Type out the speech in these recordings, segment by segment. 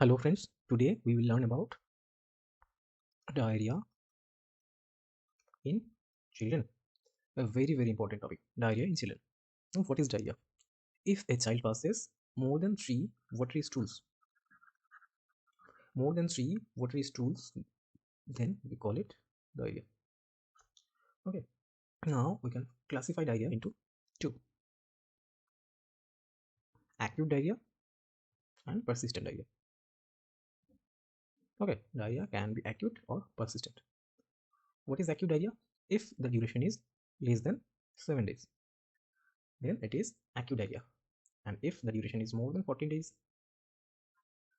Hello friends, today we will learn about diarrhea in children. A very important topic, diarrhea in children. Now, what is diarrhea? If a child passes more than 3 watery stools, then we call it diarrhea. Okay, now we can classify diarrhea into two: acute diarrhea and persistent diarrhea. Okay, diarrhea can be acute or persistent. What is acute diarrhea? If the duration is less than 7 days, then it is acute diarrhea. And if the duration is more than 14 days,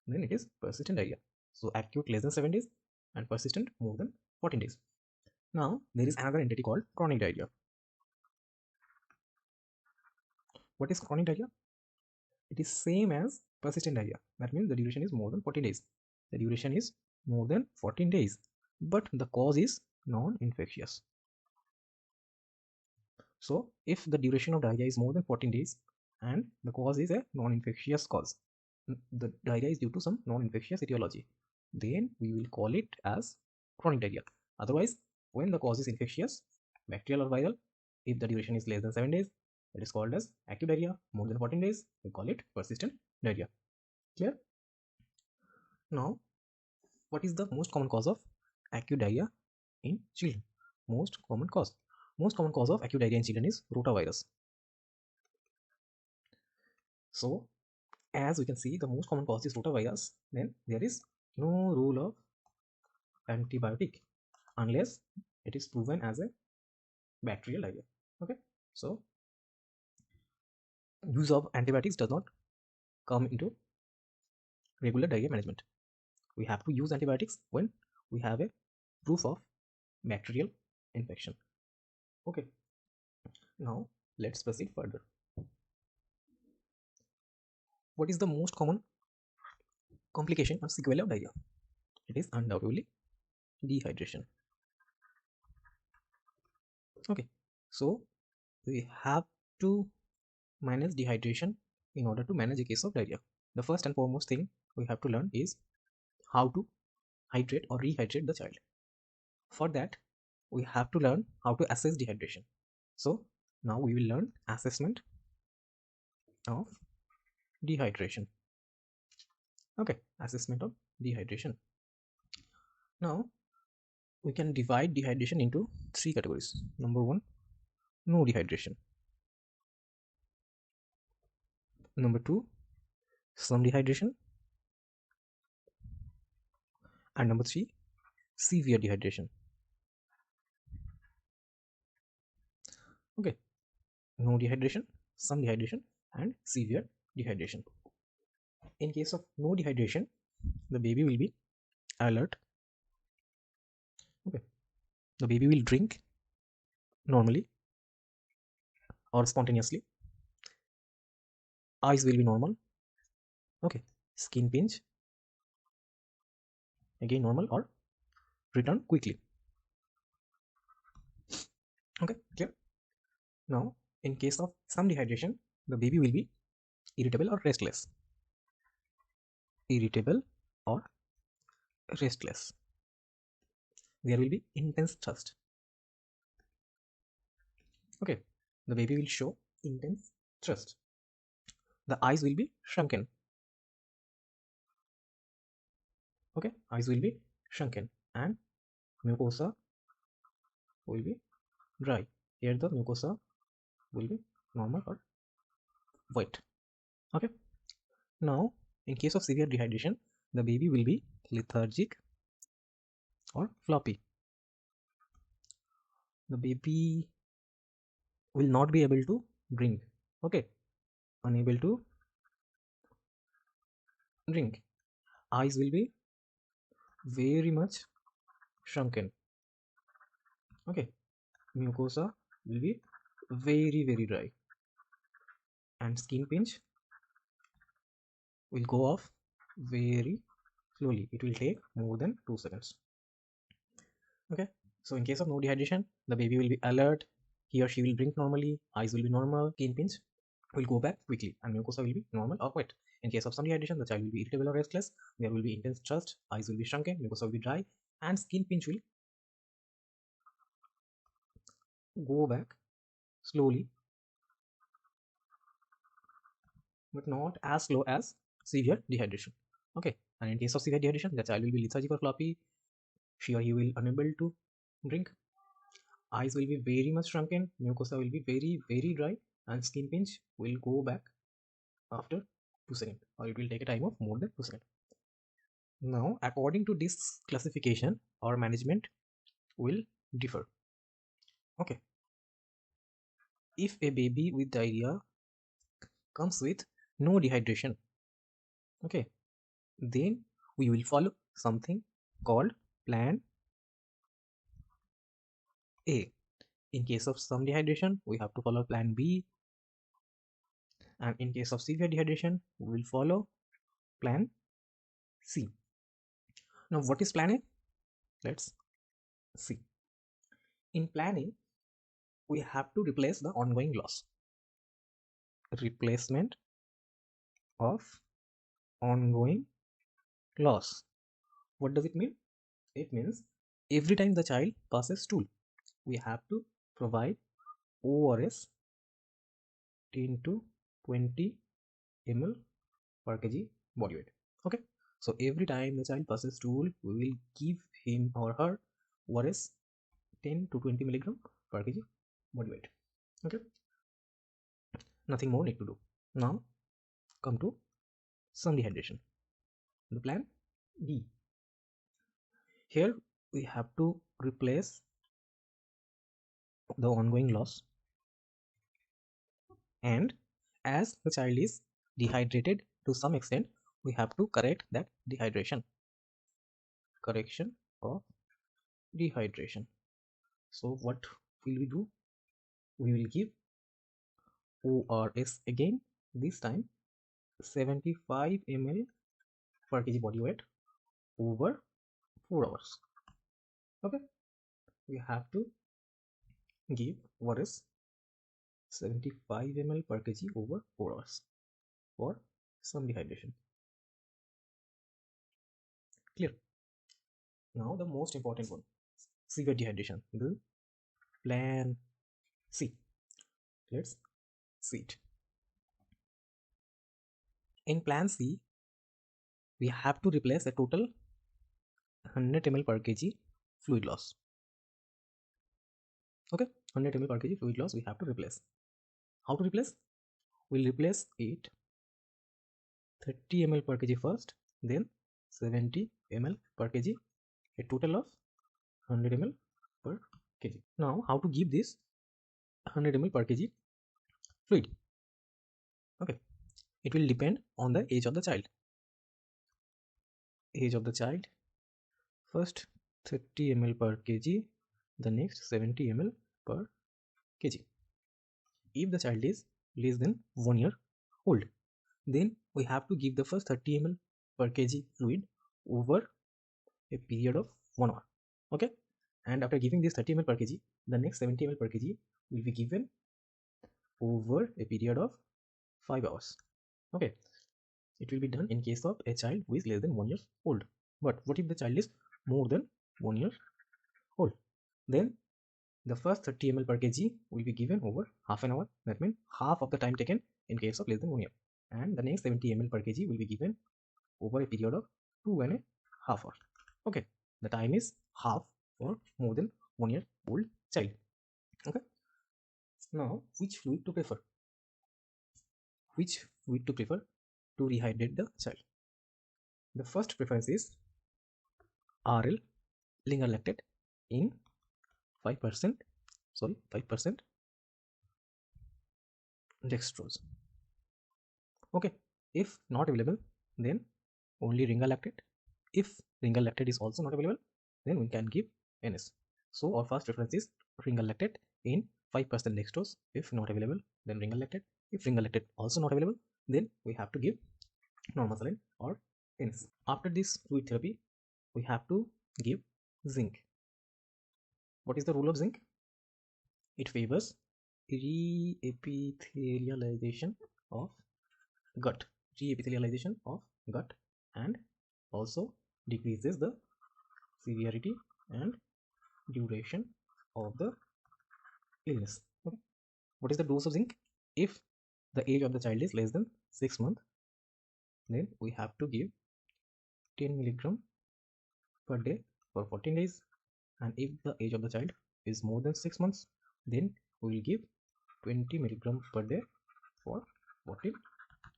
then it is persistent diarrhea. So acute less than 7 days and persistent more than 14 days. Now there is another entity called chronic diarrhea. What is chronic diarrhea? It is same as persistent diarrhea. That means the duration is more than 14 days. The duration is more than 14 days, but the cause is non-infectious. So if the duration of diarrhea is more than 14 days and the cause is a non-infectious cause, the diarrhea is due to some non-infectious etiology, then we will call it as chronic diarrhea. Otherwise, when the cause is infectious, bacterial or viral, if the duration is less than 7 days, it is called as acute diarrhea. More than 14 days, we call it persistent diarrhea. Clear? Now, what is the most common cause of acute diarrhea in children? Most common cause of acute diarrhea in children is rotavirus. So as we can see, the most common cause is rotavirus. Then there is no role of antibiotic unless it is proven as a bacterial diarrhea. Okay, so use of antibiotics does not come into regular diarrhea management. We have to use antibiotics when we have a proof of bacterial infection. Okay, now let's proceed further. What is the most common complication or sequelae of diarrhea? It is undoubtedly dehydration. Okay, so we have to manage dehydration in order to manage a case of diarrhea. The first and foremost thing we have to learn is how to hydrate or rehydrate the child. For that, we have to learn how to assess dehydration. So now we will learn assessment of dehydration. Okay, assessment of dehydration. Now we can divide dehydration into 3 categories. Number 1, no dehydration. Number 2, some dehydration. And number 3, severe dehydration. Okay, no dehydration, some dehydration, and severe dehydration. In case of no dehydration, the baby will be alert. Okay, the baby will drink normally or spontaneously. Eyes will be normal. Okay, skin pinch again normal or return quickly. Okay, clear? Now, in case of some dehydration, the baby will be irritable or restless. Irritable or restless. There will be intense thirst. Okay, the baby will show intense thirst. The eyes will be shrunken. Okay, eyes will be shrunken and mucosa will be dry. Here the mucosa will be normal or white. Okay, now in case of severe dehydration, the baby will be lethargic or floppy. The baby will not be able to drink. Okay, unable to drink. Eyes will be very much shrunken. Okay, mucosa will be very dry and skin pinch will go off very slowly. It will take more than 2 seconds. Okay, so in case of no dehydration, the baby will be alert. He or she will drink normally. Eyes will be normal. Skin pinch will go back quickly and mucosa will be normal or wet. In case of some dehydration, the child will be irritable or restless, there will be intense thirst, eyes will be shrunken, mucosa will be dry, and skin pinch will go back slowly, but not as slow as severe dehydration. Okay, and in case of severe dehydration, the child will be lethargic or floppy, she or he will unable to drink, eyes will be very much shrunken, mucosa will be very dry, and skin pinch will go back after 2 seconds, or it will take a time of more than 2 seconds. Now, according to this classification, our management will differ. Okay, if a baby with diarrhea comes with no dehydration, okay, then we will follow something called plan A. In case of some dehydration, we have to follow plan B, and in case of severe dehydration, we will follow plan C. Now, what is plan A? Let's see. In plan A, we have to replace the ongoing loss. Replacement of ongoing loss. What does it mean? It means every time the child passes stool, we have to provide ORS 10 to 20 ml per kg body weight. Okay, so every time the child passes stool, we will give him or her ORS 10 to 20 milligram per kg body weight. Okay, nothing more need to do. Now come to some dehydration. The plan D. Here we have to replace the ongoing loss, and as the child is dehydrated to some extent, we have to correct that dehydration. Correction of dehydration. So what will we do? We will give ORS again, this time 75 ml per kg body weight over 4 hours. Okay, we have to give ORS 75 ml per kg over 4 hours for some dehydration. Clear? Now the most important one, severe dehydration, the plan C. Let's see it. In plan C, we have to replace a total 100 ml per kg fluid loss. Okay, 100 ml per kg fluid loss we have to replace. How to replace? We'll replace it 30 ml per kg first, then 70 ml per kg, a total of 100 ml per kg. Now, how to give this 100 ml per kg fluid? Okay, it will depend on the age of the child. Age of the child, first 30 ml per kg, the next 70 ml per kg. If the child is less than 1 year old, then we have to give the first 30 ml per kg fluid over a period of 1 hour. Okay, and after giving this 30 ml per kg, the next 70 ml per kg will be given over a period of 5 hours. Okay, it will be done in case of a child who is less than 1 year old. But what if the child is more than 1 year old? Then the first 30 ml per kg will be given over half an hour. That means half of the time taken in case of less than 1 year. And the next 70 ml per kg will be given over a period of 2.5 hours. Okay, the time is half for more than 1 year old child. Okay, now which fluid to prefer? Which fluid to prefer to rehydrate the child? The first preference is RL linger lactate in 5% dextrose. Okay, if not available, then only Ringer lactate. If Ringer lactate is also not available, then we can give NS. So our first preference is Ringer lactate in 5% dextrose. If not available, then Ringer lactate. If Ringer lactate also not available, then we have to give normal saline or NS. After this fluid therapy, we have to give zinc. What is the role of zinc? It favors reepithelialization of gut, and also decreases the severity and duration of the illness. Okay. What is the dose of zinc? If the age of the child is less than 6 months, then we have to give 10 milligram per day for 14 days, and if the age of the child is more than 6 months, then we will give 20 milligram per day for 14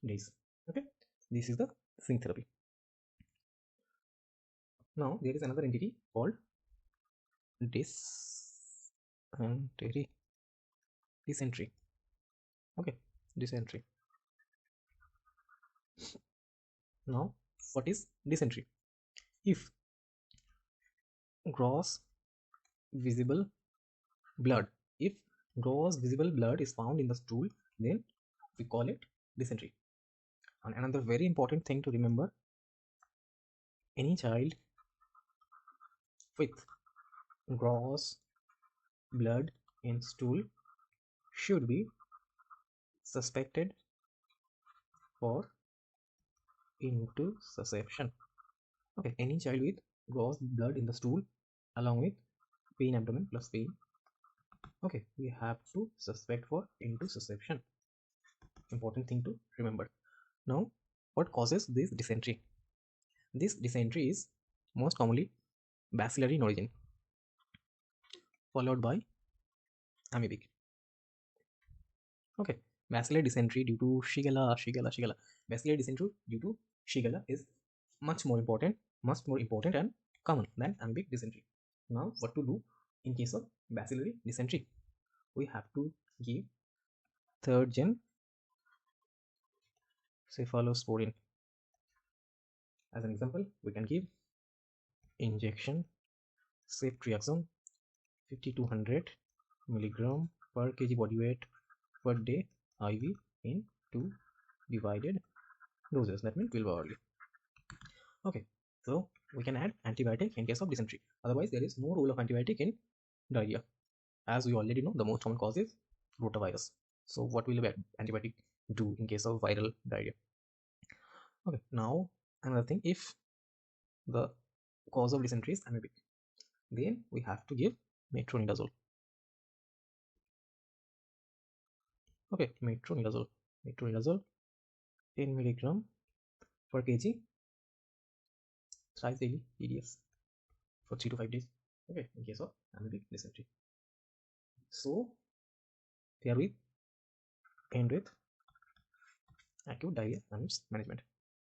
days. Okay, this is the zinc therapy. Now there is another entity called dysentery. Okay, dysentery. Now what is dysentery? If gross visible blood is found in the stool, then we call it dysentery. And another very important thing to remember, any child with gross blood in stool should be suspected for intussusception. Okay, any child with gross blood in the stool along with pain abdomen plus pain, okay, we have to suspect for intussusception. Important thing to remember. Now, what causes this dysentery? This dysentery is most commonly bacillary in origin, followed by amoebic. Okay, bacillary dysentery due to Shigella. Bacillary dysentery due to Shigella is much more important and common than amoebic dysentery. Now, what to do in case of bacillary dysentery? We have to give third gen cephalosporin. As an example, we can give injection ceftriaxone 5200 milligram per kg body weight per day IV in 2 divided doses. That means 12 hourly. Okay, so we can add antibiotic in case of dysentery. Otherwise, there is no role of antibiotic in diarrhea. As we already know, the most common cause is rotavirus. So what will antibiotic do in case of viral diarrhea? Okay, now another thing, if the cause of dysentery is amoebic, then we have to give metronidazole. Okay, metronidazole 10 milligram per kg thrice daily EDS for 3 to 5 days. Okay, in case of amoebic dysentery. So here we end with acute diarrhea and its management.